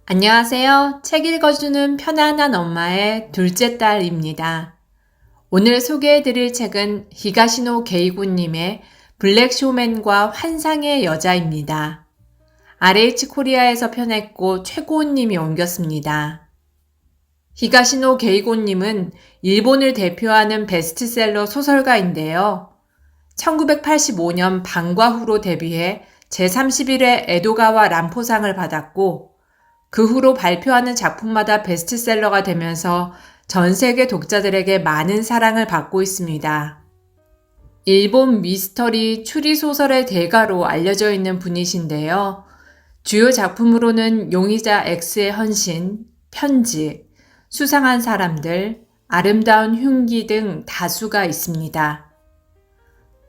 안녕하세요. 책 읽어주는 편안한 엄마의 둘째 딸입니다. 오늘 소개해드릴 책은 히가시노 게이고님의 블랙쇼맨과 환상의 여자입니다. RH 코리아에서 펴냈고 최고은님이 옮겼습니다. 히가시노 게이고님은 일본을 대표하는 베스트셀러 소설가인데요. 1985년 방과 후로 데뷔해 제31회 에도가와 람포상을 받았고 그 후로 발표하는 작품마다 베스트셀러가 되면서 전 세계 독자들에게 많은 사랑을 받고 있습니다. 일본 미스터리 추리소설의 대가로 알려져 있는 분이신데요. 주요 작품으로는 용의자 X의 헌신, 편지, 수상한 사람들, 아름다운 흉기 등 다수가 있습니다.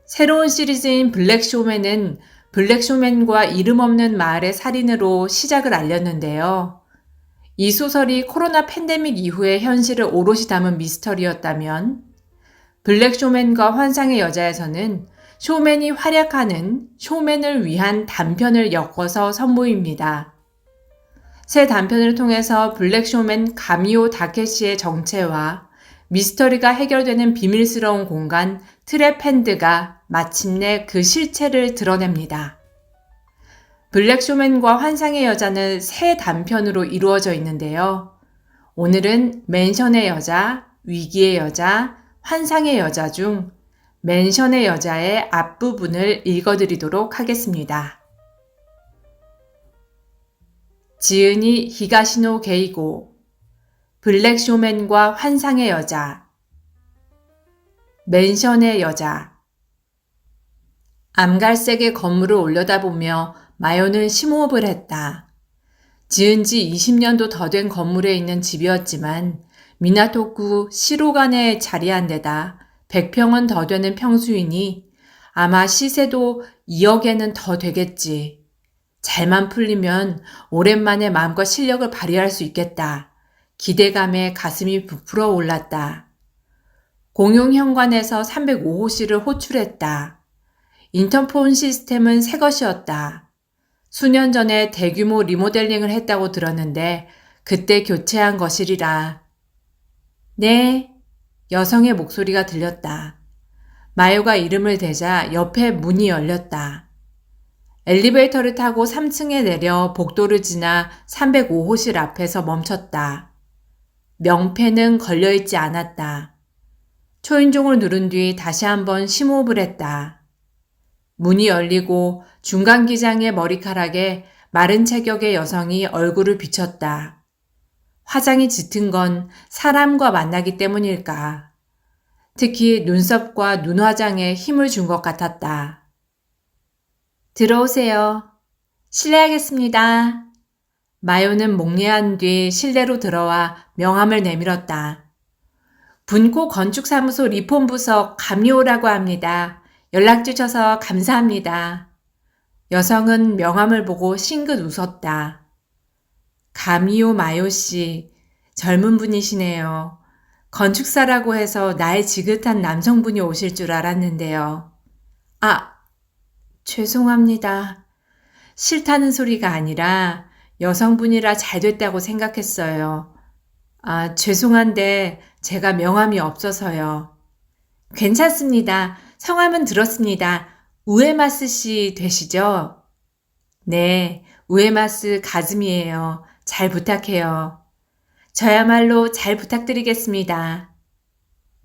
새로운 시리즈인 블랙쇼맨은 블랙쇼맨과 이름 없는 마을의 살인으로 시작을 알렸는데요. 이 소설이 코로나 팬데믹 이후의 현실을 오롯이 담은 미스터리였다면 블랙쇼맨과 환상의 여자에서는 쇼맨이 활약하는 쇼맨을 위한 단편을 엮어서 선보입니다. 새 단편을 통해서 블랙쇼맨 가미오 다케시의 정체와 미스터리가 해결되는 비밀스러운 공간 트랩핸드가 마침내 그 실체를 드러냅니다. 블랙쇼맨과 환상의 여자는 세 단편으로 이루어져 있는데요. 오늘은 맨션의 여자, 위기의 여자, 환상의 여자 중 맨션의 여자의 앞부분을 읽어드리도록 하겠습니다. 지은이 히가시노 게이고, 블랙쇼맨과 환상의 여자, 맨션의 여자. 암갈색의 건물을 올려다보며 마요는 심호흡을 했다. 지은 지 20년도 더 된 건물에 있는 집이었지만 미나토쿠 시로간에 자리한 데다 100평은 더 되는 평수이니 아마 시세도 2억엔은 더 되겠지. 잘만 풀리면 오랜만에 마음껏 실력을 발휘할 수 있겠다. 기대감에 가슴이 부풀어 올랐다. 공용 현관에서 305호실을 호출했다. 인터폰 시스템은 새 것이었다. 수년 전에 대규모 리모델링을 했다고 들었는데 그때 교체한 것이리라. 네, 여성의 목소리가 들렸다. 마요가 이름을 대자 옆에 문이 열렸다. 엘리베이터를 타고 3층에 내려 복도를 지나 305호실 앞에서 멈췄다. 명패는 걸려있지 않았다. 초인종을 누른 뒤 다시 한번 심호흡을 했다. 문이 열리고 중간 기장의 머리카락에 마른 체격의 여성이 얼굴을 비쳤다. 화장이 짙은 건 사람과 만나기 때문일까. 특히 눈썹과 눈화장에 힘을 준 것 같았다. 들어오세요. 실례하겠습니다. 마요는 목례한 뒤 실내로 들어와 명함을 내밀었다. 분코 건축사무소 리폼부서 감리오라고 합니다. 연락 주셔서 감사합니다. 여성은 명함을 보고 싱긋 웃었다. 가미오 마요 씨, 젊은 분이시네요. 건축사라고 해서 나이 지긋한 남성분이 오실 줄 알았는데요. 아, 죄송합니다. 싫다는 소리가 아니라 여성분이라 잘 됐다고 생각했어요. 죄송한데 제가 명함이 없어서요. 괜찮습니다. 성함은 들었습니다. 우에마스 씨 되시죠? 네, 우에마스 가즈미예요. 잘 부탁해요. 저야말로 잘 부탁드리겠습니다.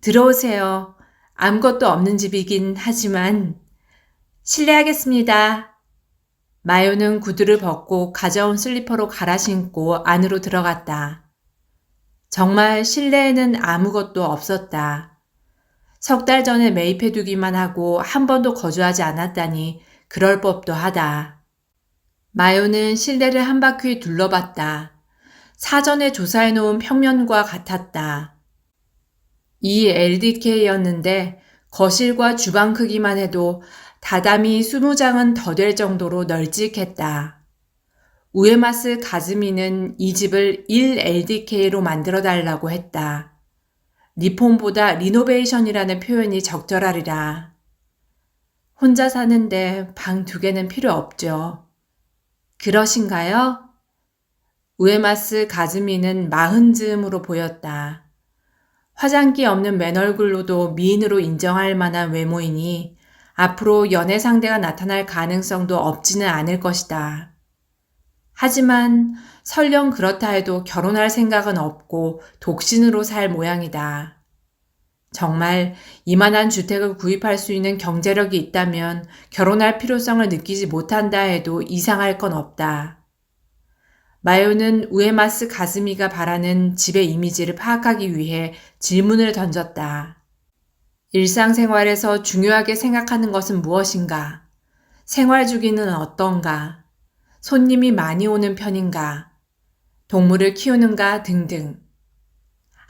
들어오세요. 아무것도 없는 집이긴 하지만 실례하겠습니다. 마요는 구두를 벗고 가져온 슬리퍼로 갈아 신고 안으로 들어갔다. 정말 실내에는 아무것도 없었다. 석 달 전에 매입해두기만 하고 한 번도 거주하지 않았다니 그럴 법도 하다. 마요는 실내를 한 바퀴 둘러봤다. 사전에 조사해놓은 평면과 같았다. 2LDK였는데 거실과 주방 크기만 해도 다다미 20장은 더 될 정도로 널찍했다. 우에마스 가즈미는 이 집을 1LDK로 만들어달라고 했다. 리폼보다 리노베이션이라는 표현이 적절하리라. 혼자 사는데 방 2개는 필요 없죠. 그러신가요? 우에마스 가즈미는 마흔 즈음으로 보였다. 화장기 없는 맨얼굴로도 미인으로 인정할 만한 외모이니 앞으로 연애 상대가 나타날 가능성도 없지는 않을 것이다. 하지만 설령 그렇다 해도 결혼할 생각은 없고 독신으로 살 모양이다. 정말 이만한 주택을 구입할 수 있는 경제력이 있다면 결혼할 필요성을 느끼지 못한다 해도 이상할 건 없다. 마요는 우에마스 가즈미가 바라는 집의 이미지를 파악하기 위해 질문을 던졌다. 일상생활에서 중요하게 생각하는 것은 무엇인가? 생활 주기는 어떤가? 손님이 많이 오는 편인가? 동물을 키우는가? 등등.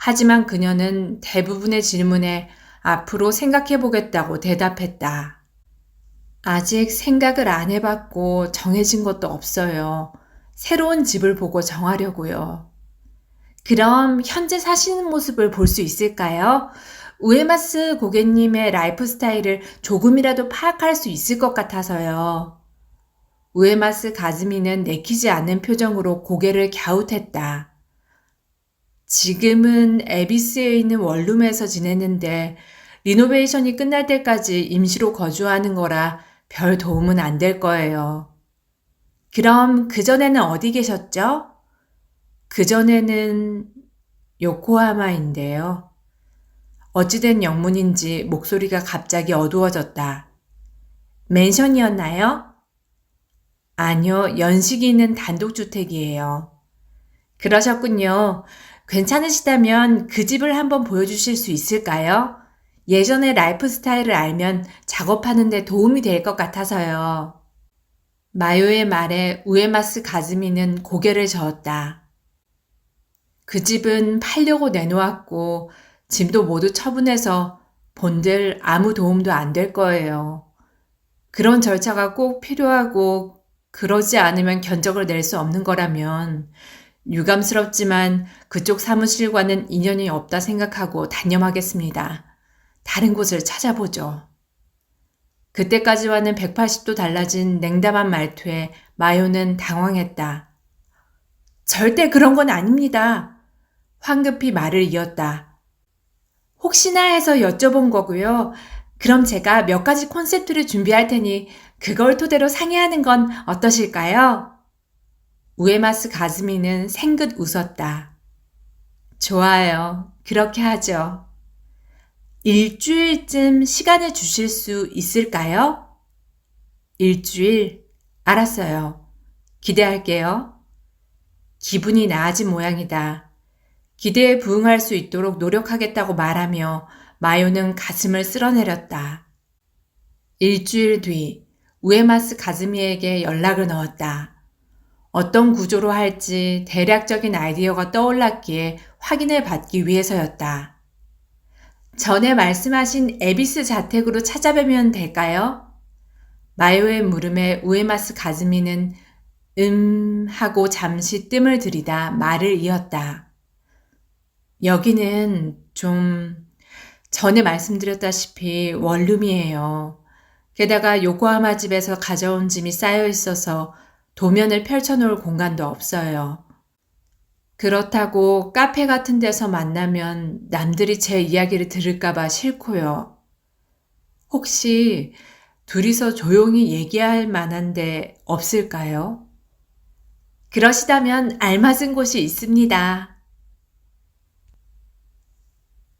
하지만 그녀는 대부분의 질문에 앞으로 생각해보겠다고 대답했다. 아직 생각을 안 해봤고 정해진 것도 없어요. 새로운 집을 보고 정하려고요. 그럼 현재 사시는 모습을 볼 수 있을까요? 우에마스 고객님의 라이프 스타일을 조금이라도 파악할 수 있을 것 같아서요. 우에마스 가즈미는 내키지 않는 표정으로 고개를 갸웃했다. 지금은 에비스에 있는 원룸에서 지내는데 리노베이션이 끝날 때까지 임시로 거주하는 거라 별 도움은 안 될 거예요. 그럼 그전에는 어디 계셨죠? 그전에는 요코하마인데요. 어찌된 영문인지 목소리가 갑자기 어두워졌다. 맨션이었나요? 아니요, 연식이 있는 단독주택이에요. 그러셨군요. 괜찮으시다면 그 집을 한번 보여주실 수 있을까요? 예전의 라이프 스타일을 알면 작업하는 데 도움이 될 것 같아서요. 마요의 말에 우에마스 가즈미는 고개를 저었다. 그 집은 팔려고 내놓았고 짐도 모두 처분해서 본들 아무 도움도 안 될 거예요. 그런 절차가 꼭 필요하고 그러지 않으면 견적을 낼 수 없는 거라면 유감스럽지만 그쪽 사무실과는 인연이 없다 생각하고 단념하겠습니다. 다른 곳을 찾아보죠. 그때까지와는 180도 달라진 냉담한 말투에 마요는 당황했다. 절대 그런 건 아닙니다. 황급히 말을 이었다. 혹시나 해서 여쭤본 거고요. 그럼 제가 몇 가지 콘셉트를 준비할 테니 그걸 토대로 상의하는 건 어떠실까요? 우에마스 가즈미는 생긋 웃었다. 좋아요. 그렇게 하죠. 일주일쯤 시간을 주실 수 있을까요? 일주일? 알았어요. 기대할게요. 기분이 나아진 모양이다. 기대에 부응할 수 있도록 노력하겠다고 말하며 마요는 가슴을 쓸어내렸다. 일주일 뒤 우에마스 가즈미에게 연락을 넣었다. 어떤 구조로 할지 대략적인 아이디어가 떠올랐기에 확인을 받기 위해서였다. 전에 말씀하신 에비스 자택으로 찾아뵈면 될까요? 마요의 물음에 우에마스 가즈미는 하고 잠시 뜸을 들이다 말을 이었다. 여기는 전에 말씀드렸다시피 원룸이에요. 게다가 요코하마 집에서 가져온 짐이 쌓여 있어서 도면을 펼쳐놓을 공간도 없어요. 그렇다고 카페 같은 데서 만나면 남들이 제 이야기를 들을까봐 싫고요. 혹시 둘이서 조용히 얘기할 만한 데 없을까요? 그러시다면 알맞은 곳이 있습니다.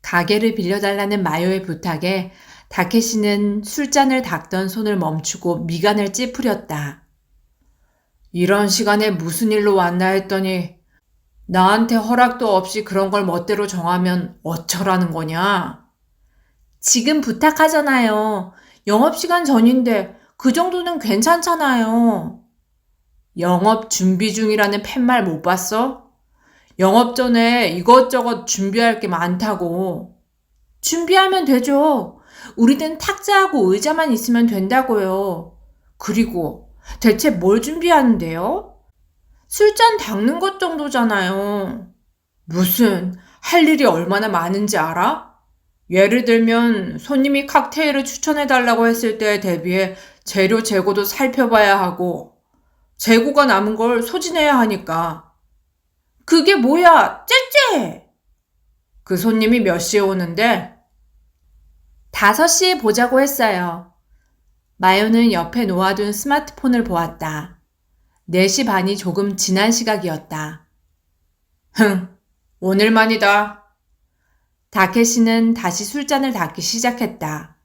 가게를 빌려달라는 마요의 부탁에 다케시는 술잔을 닦던 손을 멈추고 미간을 찌푸렸다. 이런 시간에 무슨 일로 왔나 했더니 나한테 허락도 없이 그런 걸 멋대로 정하면 어쩌라는 거냐? 지금 부탁하잖아요. 영업시간 전인데 그 정도는 괜찮잖아요. 영업 준비 중이라는 팻말 못 봤어? 영업 전에 이것저것 준비할 게 많다고. 준비하면 되죠. 우리는 탁자하고 의자만 있으면 된다고요. 그리고 대체 뭘 준비하는데요? 술잔 닦는 것 정도잖아요. 무슨 할 일이 얼마나 많은지 알아? 예를 들면 손님이 칵테일을 추천해달라고 했을 때에 대비해 재료 재고도 살펴봐야 하고 재고가 남은 걸 소진해야 하니까 그게 뭐야? 째째! 그 손님이 몇 시에 오는데? 5시에 보자고 했어요. 마요는 옆에 놓아둔 스마트폰을 보았다. 4시 반이 조금 지난 시각이었다. 오늘만이다. 다케시는 다시 술잔을 닫기 시작했다.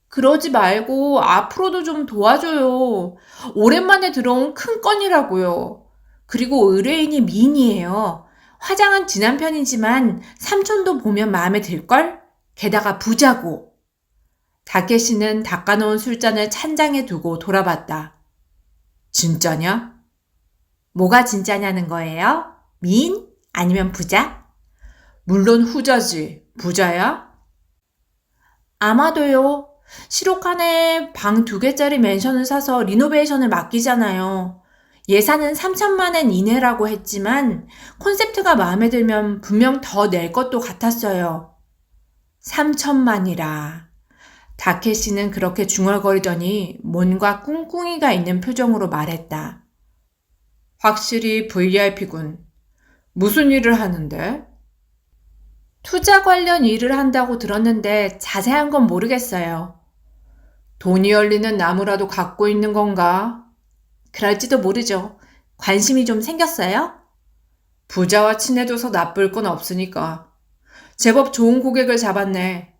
그러지 말고 앞으로도 좀 도와줘요. 오랜만에 들어온 큰 건이라고요. 그리고 의뢰인이 미인이에요. 화장은 진한 편이지만 삼촌도 보면 마음에 들걸? 게다가 부자고. 다케시는 닦아놓은 술잔을 찬장에 두고 돌아봤다. 진짜냐? 뭐가 진짜냐는 거예요? 미인? 아니면 부자? 물론 후자지. 부자야? 아마도요. 시로칸에 방 2개짜리 맨션을 사서 리노베이션을 맡기잖아요. 예산은 3천만 엔 이내라고 했지만 콘셉트가 마음에 들면 분명 더 낼 것도 같았어요. 3천만이라. 다케시는 그렇게 중얼거리더니 뭔가 꿍꿍이가 있는 표정으로 말했다. 확실히 VIP군. 무슨 일을 하는데? 투자 관련 일을 한다고 들었는데 자세한 건 모르겠어요. 돈이 열리는 나무라도 갖고 있는 건가? 그럴지도 모르죠. 관심이 좀 생겼어요? 부자와 친해져서 나쁠 건 없으니까. 제법 좋은 고객을 잡았네.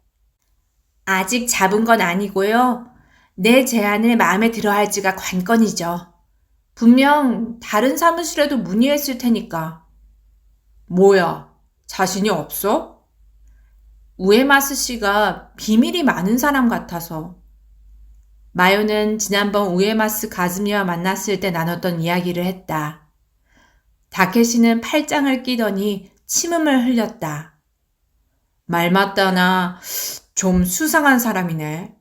아직 잡은 건 아니고요. 내 제안을 마음에 들어 할지가 관건이죠. 분명 다른 사무실에도 문의했을 테니까. 뭐야, 자신이 없어? 우에마스 씨가 비밀이 많은 사람 같아서. 마요는 지난번 우에마스 가즈미와 만났을 때 나눴던 이야기를 했다. 다케시는 팔짱을 끼더니 침음을 흘렸다. 말 맞다나 좀 수상한 사람이네.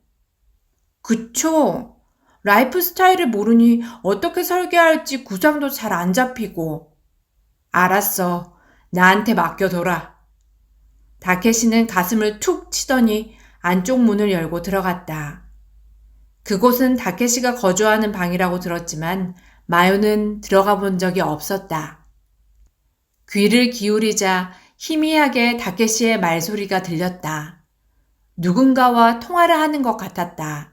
그쵸? 라이프 스타일을 모르니 어떻게 설계할지 구상도 잘 안 잡히고. 알았어. 나한테 맡겨둬라. 다케시는 가슴을 툭 치더니 안쪽 문을 열고 들어갔다. 그곳은 다케시가 거주하는 방이라고 들었지만 마요는 들어가 본 적이 없었다. 귀를 기울이자 희미하게 다케시의 말소리가 들렸다. 누군가와 통화를 하는 것 같았다.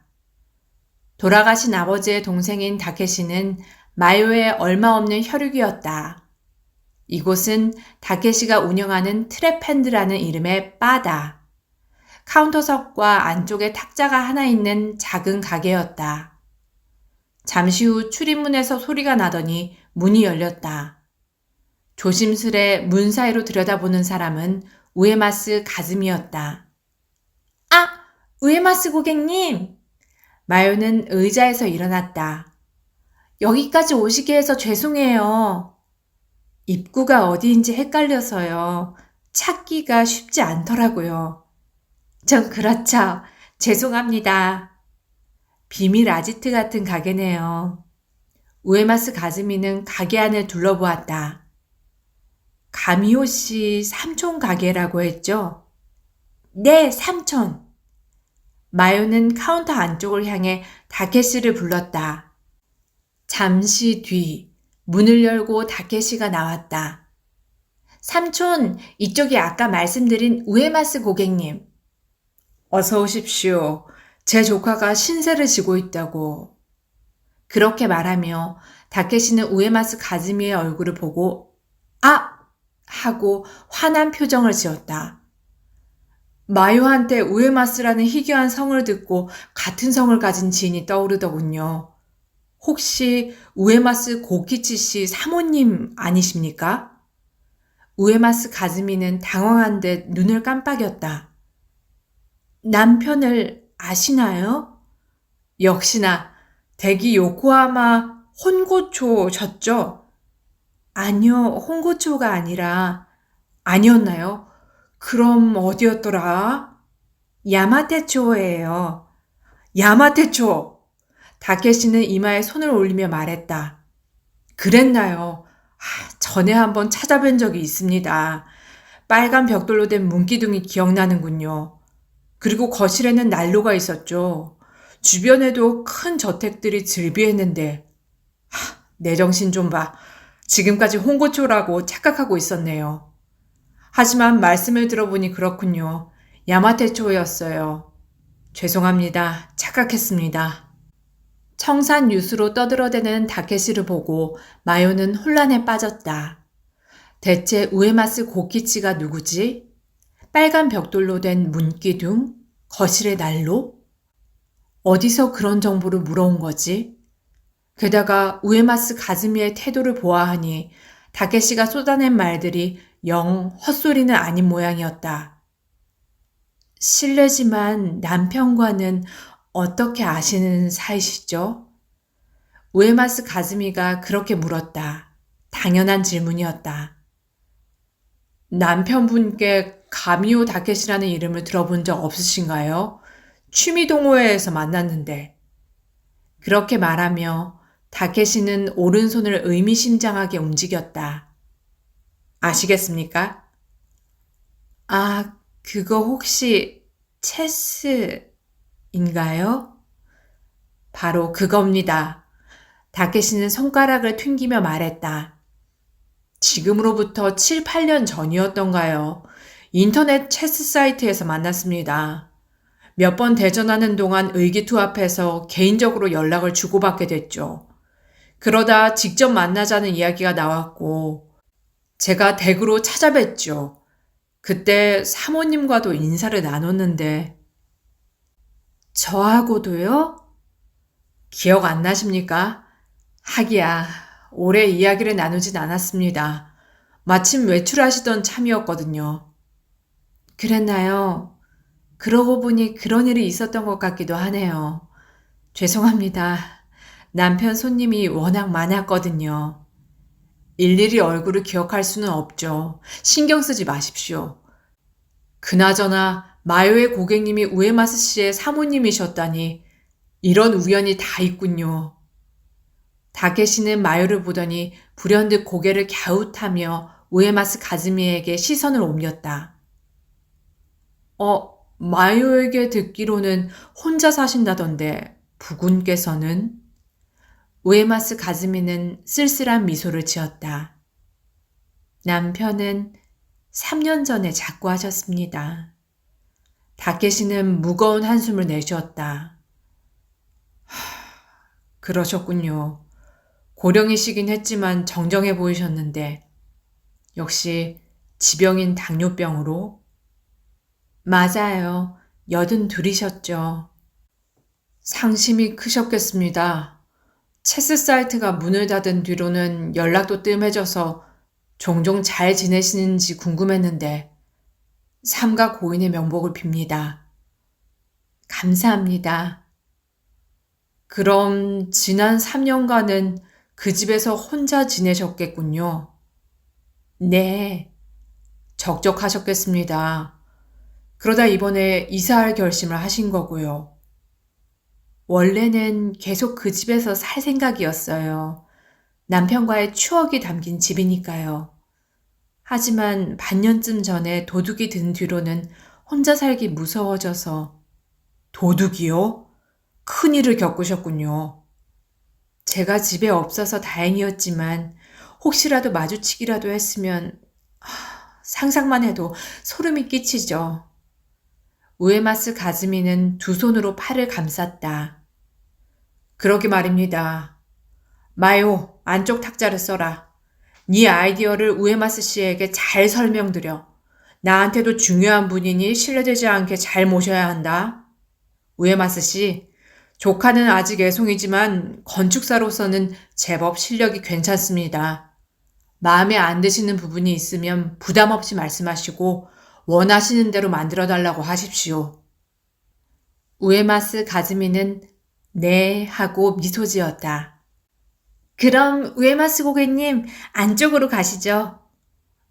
돌아가신 아버지의 동생인 다케시는 마요의 얼마 없는 혈육이었다. 이곳은 다케시가 운영하는 트랩핸드라는 이름의 바다. 카운터석과 안쪽에 탁자가 하나 있는 작은 가게였다. 잠시 후 출입문에서 소리가 나더니 문이 열렸다. 조심스레 문 사이로 들여다보는 사람은 우에마스 가즈미였다. 아! 우에마스 고객님! 마요는 의자에서 일어났다. 여기까지 오시게 해서 죄송해요. 입구가 어디인지 헷갈려서요. 찾기가 쉽지 않더라고요. 전 그렇죠. 죄송합니다. 비밀 아지트 같은 가게네요. 우에마스 가즈미는 가게 안을 둘러보았다. 가미호 씨 삼촌 가게라고 했죠? 네, 삼촌. 마요는 카운터 안쪽을 향해 다케시를 불렀다. 잠시 뒤 문을 열고 다케시가 나왔다. 삼촌, 이쪽이 아까 말씀드린 우에마스 고객님. 어서 오십시오. 제 조카가 신세를 지고 있다고. 그렇게 말하며 다케시는 우에마스 가즈미의 얼굴을 보고 아! 하고 화난 표정을 지었다. 마요한테 우에마스라는 희귀한 성을 듣고 같은 성을 가진 지인이 떠오르더군요. 혹시 우에마스 고키치 씨 사모님 아니십니까? 우에마스 가즈미는 당황한 듯 눈을 깜빡였다. 남편을 아시나요? 역시나 대기 요코하마 혼고초셨죠? 아니요, 혼고초가 아니라 아니었나요? 그럼 어디였더라? 야마테초예요. 야마테초! 다케시는 이마에 손을 올리며 말했다. 그랬나요? 전에 한번 찾아뵌 적이 있습니다. 빨간 벽돌로 된 문기둥이 기억나는군요. 그리고 거실에는 난로가 있었죠. 주변에도 큰 저택들이 즐비했는데 내 정신 좀 봐. 지금까지 홍고초라고 착각하고 있었네요. 하지만 말씀을 들어보니 그렇군요. 야마테초였어요. 죄송합니다. 착각했습니다. 청산 유수로 떠들어대는 다케시를 보고 마요는 혼란에 빠졌다. 대체 우에마스 고키치가 누구지? 빨간 벽돌로 된 문기둥? 거실의 난로? 어디서 그런 정보를 물어온 거지? 게다가 우에마스 가즈미의 태도를 보아하니 다케시가 쏟아낸 말들이 영 헛소리는 아닌 모양이었다. 실례지만 남편과는 어떻게 아시는 사이시죠? 우에마스 가즈미가 그렇게 물었다. 당연한 질문이었다. 남편분께 가미오 다케시라는 이름을 들어본 적 없으신가요? 취미 동호회에서 만났는데. 그렇게 말하며 다케시는 오른손을 의미심장하게 움직였다. 아시겠습니까? 아, 그거 혹시 체스인가요? 바로 그겁니다. 다케시는 손가락을 튕기며 말했다. 지금으로부터 7, 8년 전이었던가요? 인터넷 체스 사이트에서 만났습니다. 몇 번 대전하는 동안 의기투합해서 개인적으로 연락을 주고받게 됐죠. 그러다 직접 만나자는 이야기가 나왔고 제가 댁으로 찾아뵀죠. 그때 사모님과도 인사를 나눴는데 저하고도요? 기억 안 나십니까? 하기야 오래 이야기를 나누진 않았습니다. 마침 외출하시던 참이었거든요. 그랬나요? 그러고 보니 그런 일이 있었던 것 같기도 하네요. 죄송합니다. 남편 손님이 워낙 많았거든요. 일일이 얼굴을 기억할 수는 없죠. 신경 쓰지 마십시오. 그나저나 마요의 고객님이 우에마스 씨의 사모님이셨다니 이런 우연이 다 있군요. 다케시는 마요를 보더니 불현듯 고개를 갸웃하며 우에마스 가즈미에게 시선을 옮겼다. 마요에게 듣기로는 혼자 사신다던데 부군께서는? 우에마스 가즈미는 쓸쓸한 미소를 지었다. 남편은 3년 전에 작고하셨습니다. 다케시는 무거운 한숨을 내쉬었다. 그러셨군요. 고령이시긴 했지만 정정해 보이셨는데 역시 지병인 당뇨병으로? 맞아요. 82이셨죠. 상심이 크셨겠습니다. 체스 사이트가 문을 닫은 뒤로는 연락도 뜸해져서 종종 잘 지내시는지 궁금했는데 삼가 고인의 명복을 빕니다. 감사합니다. 그럼 지난 3년간은 그 집에서 혼자 지내셨겠군요. 네, 적적하셨겠습니다. 그러다 이번에 이사할 결심을 하신 거고요. 원래는 계속 그 집에서 살 생각이었어요. 남편과의 추억이 담긴 집이니까요. 하지만 반년쯤 전에 도둑이 든 뒤로는 혼자 살기 무서워져서 도둑이요? 큰일을 겪으셨군요. 제가 집에 없어서 다행이었지만 혹시라도 마주치기라도 했으면 상상만 해도 소름이 끼치죠. 우에마스 가즈미는 두 손으로 팔을 감쌌다. 그러게 말입니다. 마요, 안쪽 탁자를 써라. 네 아이디어를 우에마스 씨에게 잘 설명드려. 나한테도 중요한 분이니 신뢰되지 않게 잘 모셔야 한다. 우에마스 씨, 조카는 아직 애송이지만 건축사로서는 제법 실력이 괜찮습니다. 마음에 안 드시는 부분이 있으면 부담 없이 말씀하시고 원하시는 대로 만들어달라고 하십시오. 우에마스 가즈미는 네 하고 미소 지었다. 그럼 우에마스 고객님 안쪽으로 가시죠.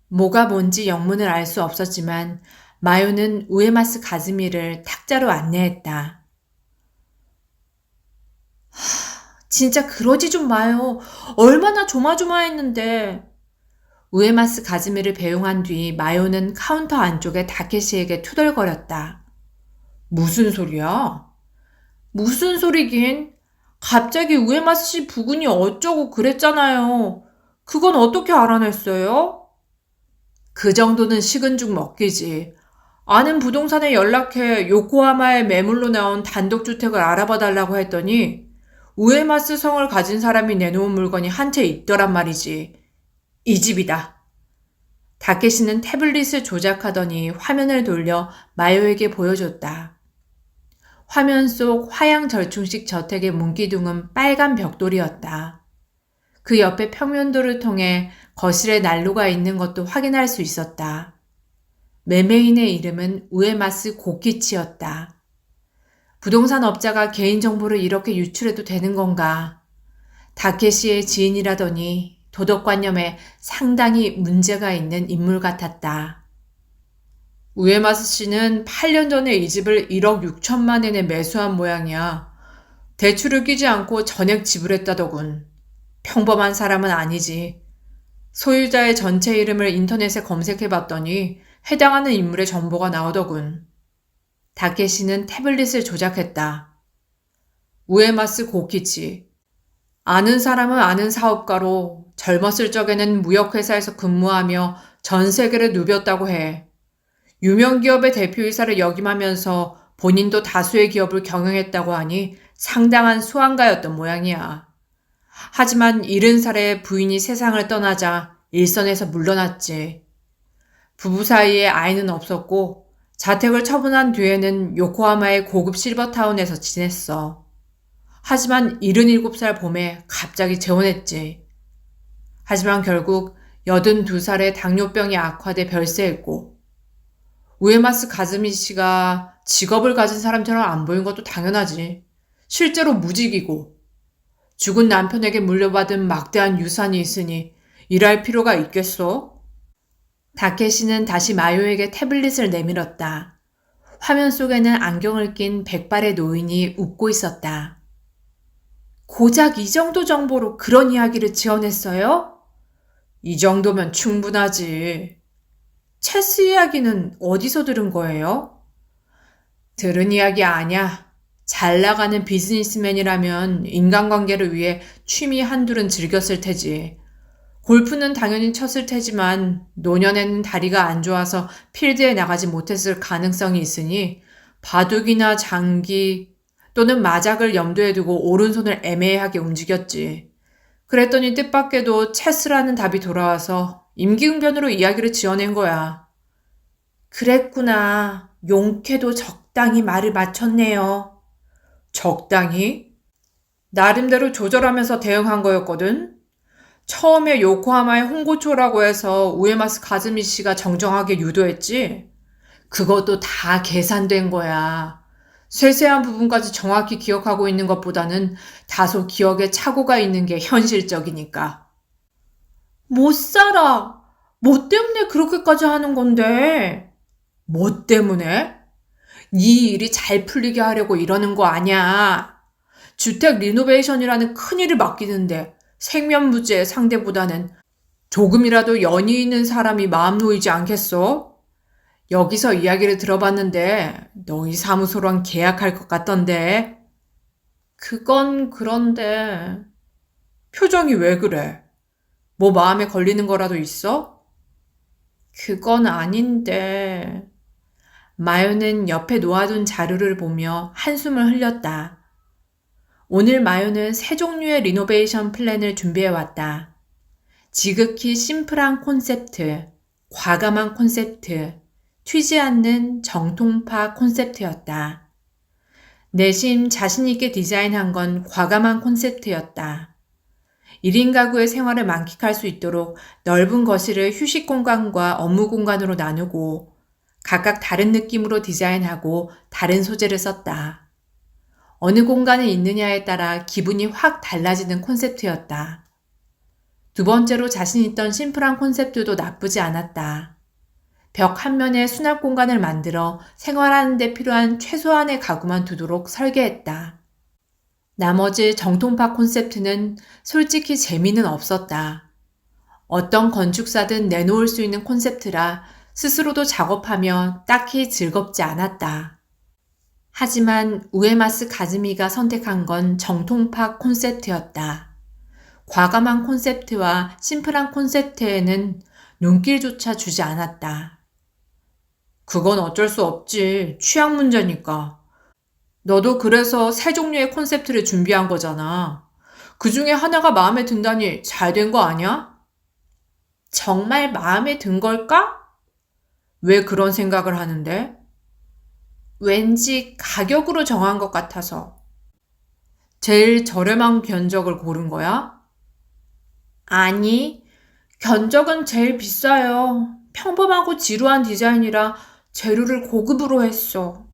뭐가 뭔지 영문을 알 수 없었지만 마요는 우에마스 가즈미를 탁자로 안내했다. 진짜 그러지 좀 마요. 얼마나 조마조마했는데. 우에마스 가즈미를 배웅한 뒤 마요는 카운터 안쪽에 다케시에게 투덜거렸다. 무슨 소리야? 무슨 소리긴? 갑자기 우에마스 씨 부군이 어쩌고 그랬잖아요. 그건 어떻게 알아냈어요? 그 정도는 식은 죽 먹기지. 아는 부동산에 연락해 요코하마에 매물로 나온 단독주택을 알아봐 달라고 했더니 우에마스 성을 가진 사람이 내놓은 물건이 한 채 있더란 말이지. 이 집이다. 다케시는 태블릿을 조작하더니 화면을 돌려 마요에게 보여줬다. 화면 속 화양 절충식 저택의 문기둥은 빨간 벽돌이었다. 그 옆에 평면도를 통해 거실에 난로가 있는 것도 확인할 수 있었다. 매매인의 이름은 우에마스 고키치였다. 부동산 업자가 개인정보를 이렇게 유출해도 되는 건가? 다케시의 지인이라더니 도덕관념에 상당히 문제가 있는 인물 같았다. 우에마스 씨는 8년 전에 이 집을 1억 6천만 엔에 매수한 모양이야. 대출을 끼지 않고 전액 지불했다더군. 평범한 사람은 아니지. 소유자의 전체 이름을 인터넷에 검색해봤더니 해당하는 인물의 정보가 나오더군. 다케시는 태블릿을 조작했다. 우에마스 고키치. 아는 사람은 아는 사업가로 젊었을 적에는 무역회사에서 근무하며 전 세계를 누볐다고 해. 유명 기업의 대표이사를 역임하면서 본인도 다수의 기업을 경영했다고 하니 상당한 수완가였던 모양이야. 하지만 70살에 부인이 세상을 떠나자 일선에서 물러났지. 부부 사이에 아이는 없었고 자택을 처분한 뒤에는 요코하마의 고급 실버타운에서 지냈어. 하지만 77살 봄에 갑자기 재혼했지. 하지만 결국 82살에 당뇨병이 악화돼 별세했고 우에마스 가즈미 씨가 직업을 가진 사람처럼 안 보인 것도 당연하지. 실제로 무직이고 죽은 남편에게 물려받은 막대한 유산이 있으니 일할 필요가 있겠어? 다케시는 다시 마요에게 태블릿을 내밀었다. 화면 속에는 안경을 낀 백발의 노인이 웃고 있었다. 고작 이 정도 정보로 그런 이야기를 지어냈어요? 이 정도면 충분하지. 체스 이야기는 어디서 들은 거예요? 들은 이야기 아냐. 잘 나가는 비즈니스맨이라면 인간관계를 위해 취미 한둘은 즐겼을 테지. 골프는 당연히 쳤을 테지만 노년에는 다리가 안 좋아서 필드에 나가지 못했을 가능성이 있으니 바둑이나 장기 또는 마작을 염두에 두고 오른손을 애매하게 움직였지. 그랬더니 뜻밖에도 체스라는 답이 돌아와서 임기응변으로 이야기를 지어낸 거야. 그랬구나. 용케도 적당히 말을 맞췄네요. 적당히? 나름대로 조절하면서 대응한 거였거든. 처음에 요코하마의 홍고초라고 해서 우에마스 가즈미 씨가 정정하게 유도했지. 그것도 다 계산된 거야. 세세한 부분까지 정확히 기억하고 있는 것보다는 다소 기억에 착오가 있는 게 현실적이니까. 못 살아. 뭐 때문에 그렇게까지 하는 건데? 뭐 때문에? 네 일이 잘 풀리게 하려고 이러는 거 아냐. 주택 리노베이션이라는 큰일을 맡기는데 생면부지의 상대보다는 조금이라도 연이 있는 사람이 마음 놓이지 않겠어? 여기서 이야기를 들어봤는데 너희 사무소랑 계약할 것 같던데. 그건 그런데. 표정이 왜 그래? 뭐 마음에 걸리는 거라도 있어? 그건 아닌데. 마요는 옆에 놓아둔 자료를 보며 한숨을 흘렸다. 오늘 마요는 세 종류의 리노베이션 플랜을 준비해왔다. 지극히 심플한 콘셉트, 과감한 콘셉트, 튀지 않는 정통파 콘셉트였다. 내심 자신있게 디자인한 건 과감한 콘셉트였다. 1인 가구의 생활을 만끽할 수 있도록 넓은 거실을 휴식 공간과 업무 공간으로 나누고 각각 다른 느낌으로 디자인하고 다른 소재를 썼다. 어느 공간에 있느냐에 따라 기분이 확 달라지는 콘셉트였다. 두 번째로 자신 있던 심플한 콘셉트도 나쁘지 않았다. 벽 한 면에 수납 공간을 만들어 생활하는 데 필요한 최소한의 가구만 두도록 설계했다. 나머지 정통파 콘셉트는 솔직히 재미는 없었다. 어떤 건축사든 내놓을 수 있는 콘셉트라 스스로도 작업하며 딱히 즐겁지 않았다. 하지만 우에마스 가즈미가 선택한 건 정통파 콘셉트였다. 과감한 콘셉트와 심플한 콘셉트에는 눈길조차 주지 않았다. 그건 어쩔 수 없지. 취향 문제니까. 너도 그래서 세 종류의 콘셉트를 준비한 거잖아. 그 중에 하나가 마음에 든다니 잘 된 거 아니야? 정말 마음에 든 걸까? 왜 그런 생각을 하는데? 왠지 가격으로 정한 것 같아서. 제일 저렴한 견적을 고른 거야? 아니, 견적은 제일 비싸요. 평범하고 지루한 디자인이라 재료를 고급으로 했어.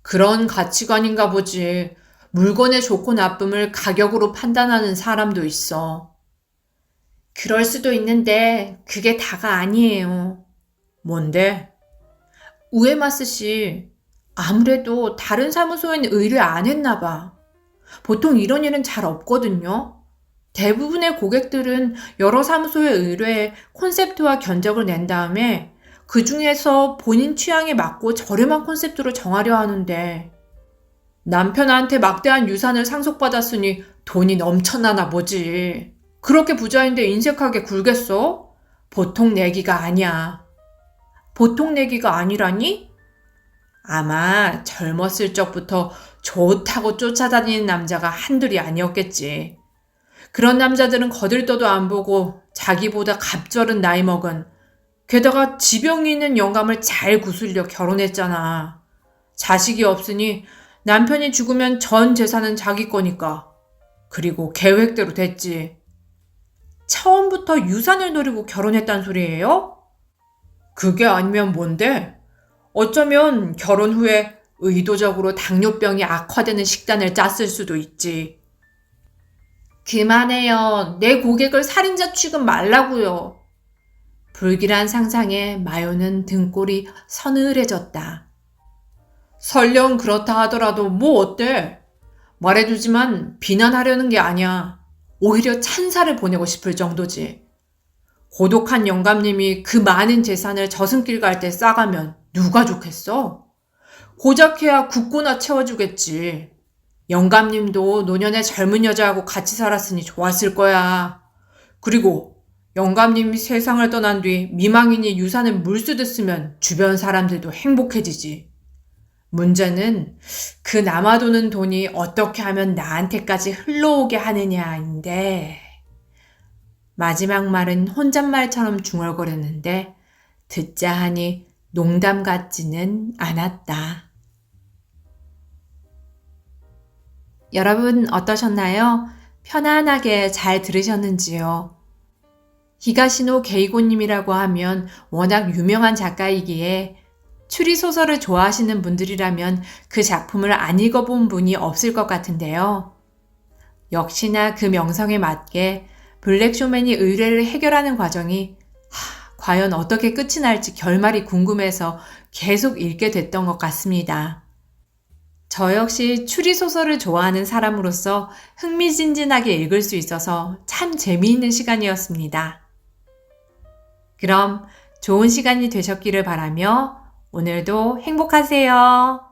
그런 가치관인가 보지. 물건의 좋고 나쁨을 가격으로 판단하는 사람도 있어. 그럴 수도 있는데 그게 다가 아니에요. 뭔데? 우에마스 씨, 아무래도 다른 사무소엔 의뢰 안 했나 봐. 보통 이런 일은 잘 없거든요. 대부분의 고객들은 여러 사무소에 의뢰해 콘셉트와 견적을 낸 다음에 그 중에서 본인 취향에 맞고 저렴한 콘셉트로 정하려 하는데 남편한테 막대한 유산을 상속받았으니 돈이 넘쳐나나 보지. 그렇게 부자인데 인색하게 굴겠어? 보통 내기가 아니야. 보통 내기가 아니라니? 아마 젊었을 적부터 좋다고 쫓아다니는 남자가 한둘이 아니었겠지. 그런 남자들은 거들떠도 안 보고 자기보다 갑절은 나이 먹은, 게다가 지병이 있는 영감을 잘 구슬려 결혼했잖아. 자식이 없으니 남편이 죽으면 전 재산은 자기 거니까. 그리고 계획대로 됐지. 처음부터 유산을 노리고 결혼했단 소리예요? 그게 아니면 뭔데? 어쩌면 결혼 후에 의도적으로 당뇨병이 악화되는 식단을 짰을 수도 있지. 그만해요. 내 고객을 살인자 취급 말라고요. 불길한 상상에 마요는 등골이 서늘해졌다. 설령 그렇다 하더라도 뭐 어때? 말해두지만 비난하려는 게 아니야. 오히려 찬사를 보내고 싶을 정도지. 고독한 영감님이 그 많은 재산을 저승길 갈 때 싸가면 누가 좋겠어? 고작해야 국고나 채워주겠지. 영감님도 노년에 젊은 여자하고 같이 살았으니 좋았을 거야. 그리고 영감님이 세상을 떠난 뒤 미망인이 유산을 물쓰듯 쓰면 주변 사람들도 행복해지지. 문제는 그 남아도는 돈이 어떻게 하면 나한테까지 흘러오게 하느냐인데, 마지막 말은 혼잣말처럼 중얼거렸는데 듣자 하니 농담 같지는 않았다. 여러분 어떠셨나요? 편안하게 잘 들으셨는지요? 히가시노 게이고님이라고 하면 워낙 유명한 작가이기에 추리소설을 좋아하시는 분들이라면 그 작품을 안 읽어본 분이 없을 것 같은데요. 역시나 그 명성에 맞게 블랙쇼맨이 의뢰를 해결하는 과정이 과연 어떻게 끝이 날지 결말이 궁금해서 계속 읽게 됐던 것 같습니다. 저 역시 추리소설을 좋아하는 사람으로서 흥미진진하게 읽을 수 있어서 참 재미있는 시간이었습니다. 그럼 좋은 시간이 되셨기를 바라며 오늘도 행복하세요.